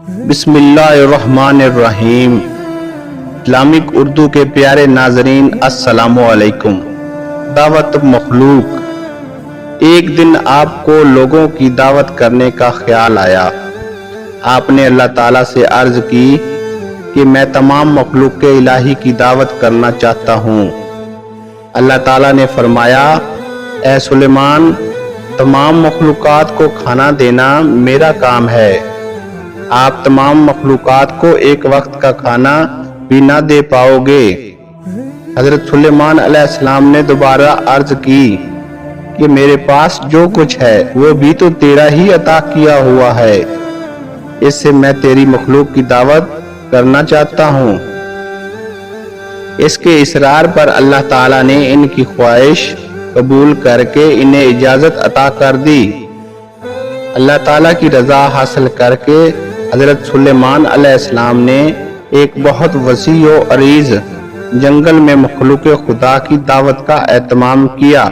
بسم اللہ الرحمن الرحیم۔ اسلامک اردو کے پیارے ناظرین السلام علیکم۔ دعوت مخلوق۔ ایک دن آپ کو لوگوں کی دعوت کرنے کا خیال آیا۔ آپ نے اللہ تعالیٰ سے عرض کی کہ میں تمام مخلوق الہی کی دعوت کرنا چاہتا ہوں۔ اللہ تعالیٰ نے فرمایا، اے سلیمان، تمام مخلوقات کو کھانا دینا میرا کام ہے۔ آپ تمام مخلوقات کو ایک وقت کا کھانا بھی نہ دے پاؤ گے۔ حضرت سلیمان علیہ السلام نے دوبارہ عرض کی کہ میرے پاس جو کچھ ہے وہ بھی تو تیرا ہی عطا کیا ہوا ہے، اس سے میں تیری مخلوق کی دعوت کرنا چاہتا ہوں۔ اس کے اصرار پر اللہ تعالیٰ نے ان کی خواہش قبول کر کے انہیں اجازت عطا کر دی۔ اللہ تعالیٰ کی رضا حاصل کر کے حضرت سلیمان علیہ السلام نے ایک بہت وسیع و عریض جنگل میں مخلوق خدا کی دعوت کا اہتمام کیا۔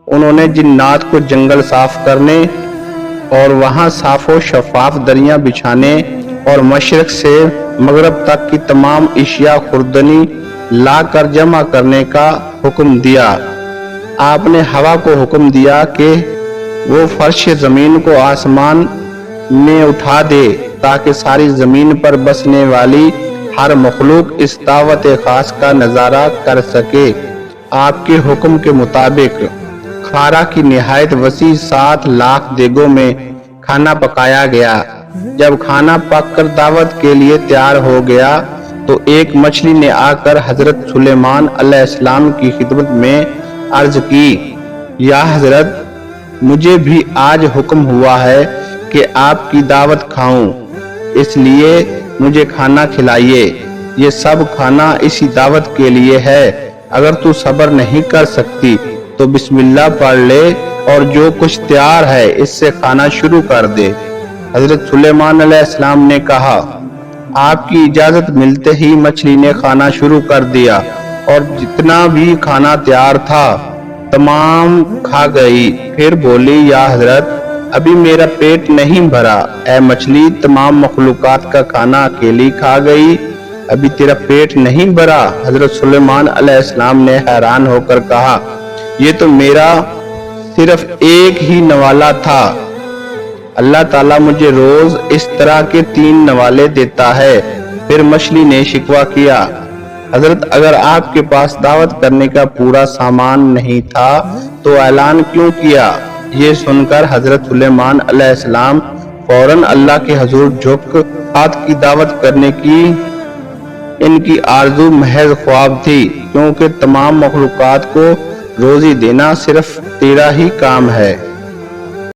انہوں نے جنات کو جنگل صاف کرنے اور وہاں صاف و شفاف دریاں بچھانے اور مشرق سے مغرب تک کی تمام اشیاء خوردنی لا کر جمع کرنے کا حکم دیا۔ آپ نے ہوا کو حکم دیا کہ وہ فرش زمین کو آسمان میں اٹھا دے تاکہ ساری زمین پر بسنے والی ہر مخلوق اس دعوت خاص کا نظارہ کر سکے۔ آپ کے حکم کے مطابق خارا کی نہایت وسیع 7 لاکھ دیگوں میں کھانا پکایا گیا۔ جب کھانا پک کر دعوت کے لیے تیار ہو گیا تو ایک مچھلی نے آ کر حضرت سلیمان علیہ السلام کی خدمت میں عرض کی، یا حضرت، مجھے بھی آج حکم ہوا ہے کہ آپ کی دعوت کھاؤں، اس لیے مجھے کھانا کھلائیے۔ یہ سب کھانا اسی دعوت کے لیے ہے۔ اگر تو صبر نہیں کر سکتی تو بسم اللہ پڑھ لے اور جو کچھ تیار ہے اس سے کھانا شروع کر دے۔ حضرت سلیمان علیہ السلام نے کہا، آپ کی اجازت ملتے ہی مچھلی نے کھانا شروع کر دیا اور جتنا بھی کھانا تیار تھا تمام کھا گئی۔ پھر بولی، یا حضرت، ابھی میرا پیٹ نہیں بھرا۔ اے مچھلی، تمام مخلوقات کا کھانا اکیلی کھا گئی، ابھی تیرا پیٹ نہیں بھرا؟ حضرت سلیمان علیہ السلام نے حیران ہو کر کہا، یہ تو میرا صرف ایک ہی نوالا تھا، اللہ تعالیٰ مجھے روز اس طرح کے 3 نوالے دیتا ہے۔ پھر مچھلی نے شکوہ کیا، حضرت، اگر آپ کے پاس دعوت کرنے کا پورا سامان نہیں تھا تو اعلان کیوں کیا؟ یہ سن کر حضرت سلیمان علیہ السلام فوراً اللہ کے حضور جھک بات کی دعوت کرنے کی ان کی آرزو محض خواب تھی، کیونکہ تمام مخلوقات کو روزی دینا صرف تیرا ہی کام ہے۔